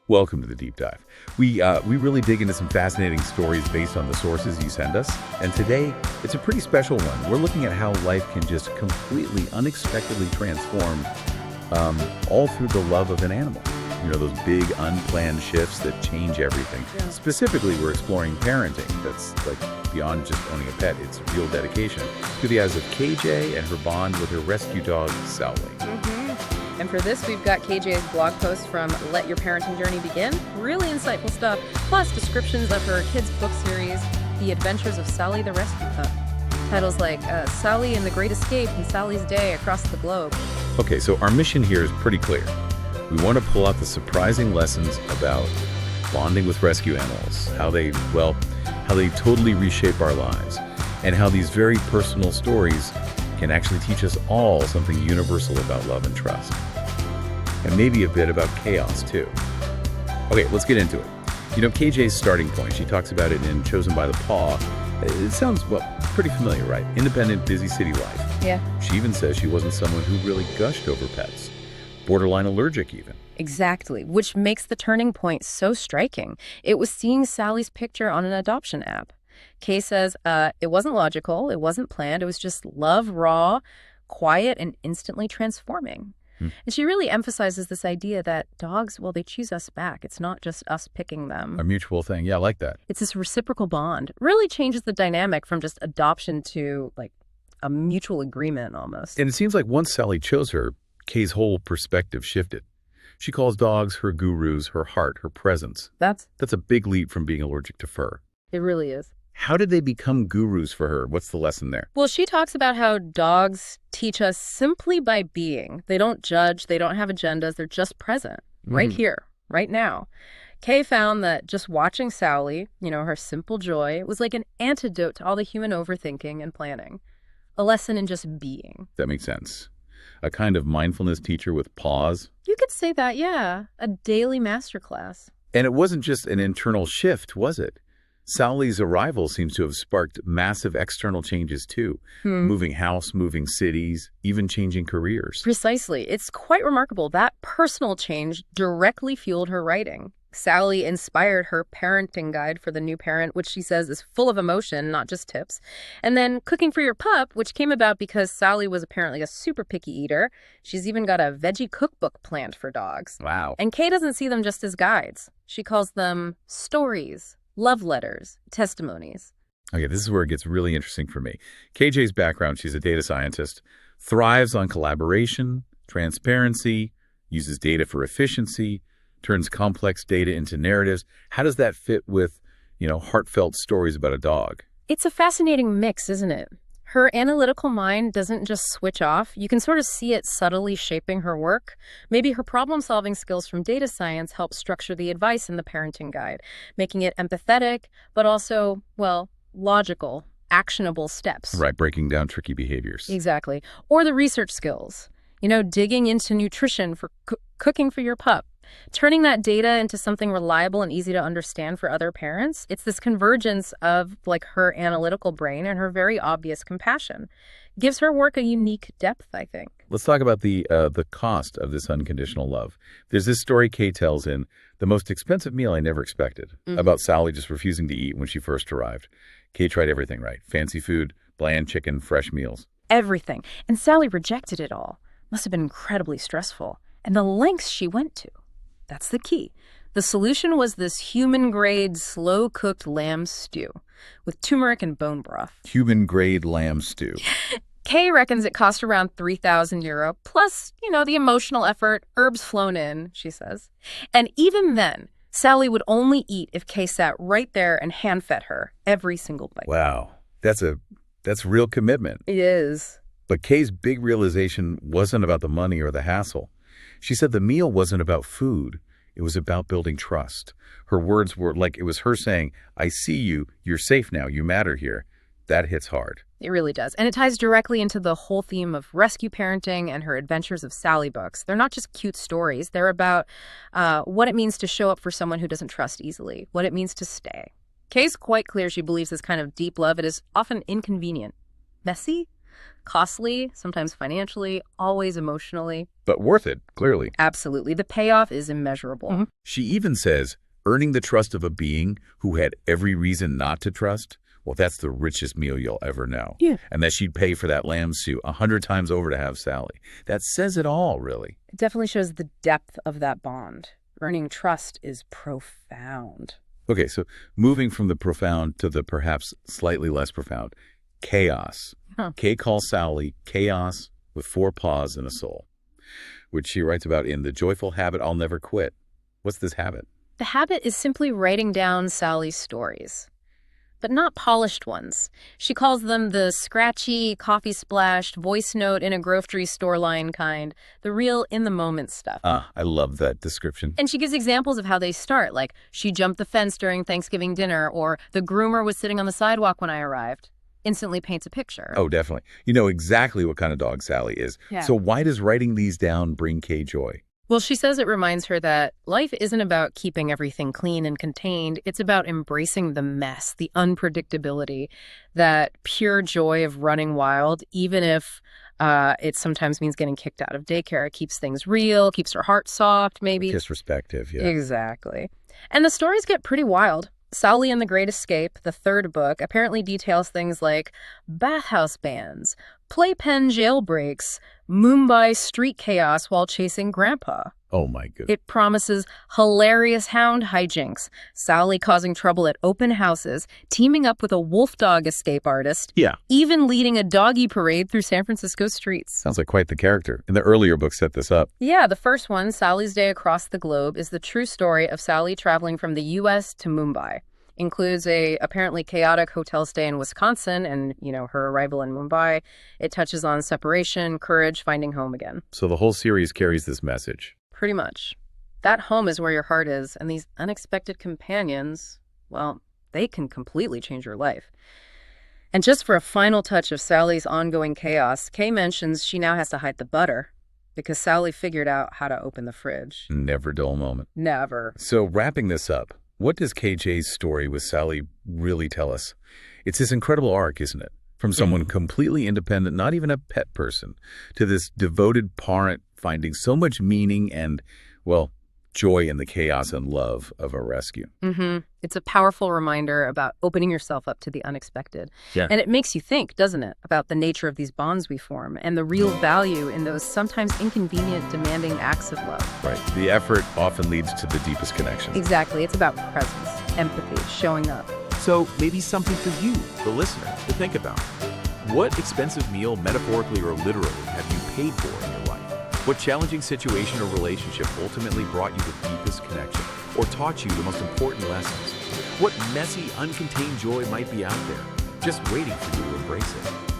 Welcome to the deep dive. We really dig into some fascinating stories based on the sources you send us. And today, it's a pretty special one. We're looking at how life can just completely, unexpectedly transform all through the love of an animal. You know, those big, unplanned shifts that change everything. Yeah. Specifically, we're exploring parenting. That's like beyond just owning a pet. It's real dedication through the eyes of KJ and her bond with her rescue dog, Sauli. And for this, we've got KJ's blog post from Let Your Parenting Journey Begin. Really insightful stuff, plus descriptions of her kids' book series, The Adventures of Sauli the Rescue Pup. Titles like Sauli and the Great Escape and Sauli's Day Across the Globe. Okay, so our mission here is pretty clear. We want to pull out the surprising lessons about bonding with rescue animals, how they totally reshape our lives, and how these very personal stories can actually teach us all something universal about love and trust. And maybe a bit about chaos, too. Okay, let's get into it. You know, KJ's starting point, she talks about it in Chosen by the Paw. It sounds, well, pretty familiar, right? Independent, busy city life. Yeah. She even says she wasn't someone who really gushed over pets. Borderline allergic, even. Exactly, which makes the turning point so striking. It was seeing Sauli's picture on an adoption app. Kay says it wasn't logical, it wasn't planned, it was just love, raw, quiet, and instantly transforming. And she really emphasizes this idea that dogs, well, they choose us back. It's not just us picking them. A mutual thing. Yeah, I like that. It's this reciprocal bond. Really changes the dynamic from just adoption to, like, a mutual agreement almost. And it seems like once Sauli chose her, Kay's whole perspective shifted. She calls dogs her gurus, her heart, her presence. That's a big leap from being allergic to fur. It really is. How did they become gurus for her? What's the lesson there? Well, she talks about how dogs teach us simply by being. They don't judge, they don't have agendas, they're just present, right here, right now. Kay found that just watching Sauli, you know, her simple joy, was like an antidote to all the human overthinking and planning. A lesson in just being. That makes sense. A kind of mindfulness teacher with pause. You could say that, yeah. A daily masterclass. And it wasn't just an internal shift, was it? Sauli's arrival seems to have sparked massive external changes, too. Moving house, moving cities, even changing careers. Precisely. It's quite remarkable. That personal change directly fueled her writing. Sauli inspired her parenting guide for the new parent, which she says is full of emotion, not just tips. And then Cooking for Your Pup, which came about because Sauli was apparently a super picky eater. She's even got a veggie cookbook planned for dogs. Wow. And Kay doesn't see them just as guides. She calls them stories, love letters, testimonies. Okay, this is where it gets really interesting for me. KJ's background, she's a data scientist, thrives on collaboration, transparency, uses data for efficiency, turns complex data into narratives. How does that fit with, you know, heartfelt stories about a dog? It's a fascinating mix, isn't it? Her analytical mind doesn't just switch off. You can sort of see it subtly shaping her work. Maybe her problem-solving skills from data science help structure the advice in the parenting guide, making it empathetic, but also, well, logical, actionable steps. Right, breaking down tricky behaviors. Exactly. Or the research skills. You know, digging into nutrition for cooking for your pup. Turning that data into something reliable and easy to understand for other parents. It's this convergence of, like, her analytical brain and her very obvious compassion. Gives her work a unique depth, I think. Let's talk about the cost of this unconditional love. There's this story Kay tells in The Most Expensive Meal I Never Expected, about Sauli just refusing to eat when she first arrived. Kay tried everything right. Fancy food, bland chicken, fresh meals. Everything. And Sauli rejected it all. Must have been incredibly stressful. And the lengths she went to. That's the key. The solution was this human-grade, slow-cooked lamb stew with turmeric and bone broth. Human-grade lamb stew. Kay reckons it cost around €3,000, plus, you know, the emotional effort, herbs flown in, she says. And even then, Sauli would only eat if Kay sat right there and hand-fed her every single bite. Wow. That's real commitment. It is. But Kay's big realization wasn't about the money or the hassle. She said the meal wasn't about food. It was about building trust. Her words were like it was her saying, I see you. You're safe now. You matter here. That hits hard. It really does. And it ties directly into the whole theme of rescue parenting and her Adventures of Sauli books. They're not just cute stories. They're about what it means to show up for someone who doesn't trust easily, what it means to stay. Kay's quite clear she believes this kind of deep love, it is often inconvenient, messy, Costly, sometimes financially, always emotionally. But worth it, clearly. Absolutely. The payoff is immeasurable. She even says, earning the trust of a being who had every reason not to trust, well, that's the richest meal you'll ever know. Yeah. And that she'd pay for that lamb suit 100 times over to have Sally. That says it all, really. It definitely shows the depth of that bond. Earning trust is profound. Okay, so moving from the profound to the perhaps slightly less profound, chaos. Kay calls Sauli chaos with 4 paws and a soul, which she writes about in The Joyful Habit I'll Never Quit. What's this habit? The habit is simply writing down Sally's stories, but not polished ones. She calls them the scratchy, coffee-splashed, voice note in a grocery store line kind, the real in-the-moment stuff. I love that description. And she gives examples of how they start, like, she jumped the fence during Thanksgiving dinner, or the groomer was sitting on the sidewalk when I arrived. Instantly paints a picture. Oh, definitely. You know exactly what kind of dog Sally is. Yeah. So why does writing these down bring Kay joy? Well, she says it reminds her that life isn't about keeping everything clean and contained. It's about embracing the mess, the unpredictability, that pure joy of running wild, even if it sometimes means getting kicked out of daycare. It keeps things real, keeps her heart soft, maybe. Kiss perspective, yeah. Exactly. And the stories get pretty wild. Sauli and the Great Escape, the 3rd book, apparently details things like bathhouse bans, playpen jailbreaks, Mumbai street chaos while chasing Grandpa. Oh, my goodness. It promises hilarious hound hijinks, Sauli causing trouble at open houses, teaming up with a wolf dog escape artist, even leading a doggy parade through San Francisco streets. Sounds like quite the character. And the earlier book set this up. Yeah, the first one, Sally's Day Across the Globe, is the true story of Sauli traveling from the U.S. to Mumbai. Includes a apparently chaotic hotel stay in Wisconsin and, her arrival in Mumbai. It touches on separation, courage, finding home again. So the whole series carries this message. Pretty much. That home is where your heart is, and these unexpected companions, well, they can completely change your life. And just for a final touch of Sally's ongoing chaos, Kay mentions she now has to hide the butter because Sauli figured out how to open the fridge. Never dull moment. Never. So wrapping this up, what does KJ's story with Sally really tell us? It's this incredible arc, isn't it? From someone completely independent, not even a pet person, to this devoted parent finding so much meaning and, well, joy in the chaos and love of a rescue. It's a powerful reminder about opening yourself up to the unexpected. Yeah. And it makes you think, doesn't it, about the nature of these bonds we form and the real value in those sometimes inconvenient, demanding acts of love. Right. The effort often leads to the deepest connections. Exactly. It's about presence, empathy, showing up. So maybe something for you, the listener, to think about. What expensive meal, metaphorically or literally, have you paid for in your life? What challenging situation or relationship ultimately brought you the deepest connection or taught you the most important lessons? What messy, uncontained joy might be out there, just waiting for you to embrace it?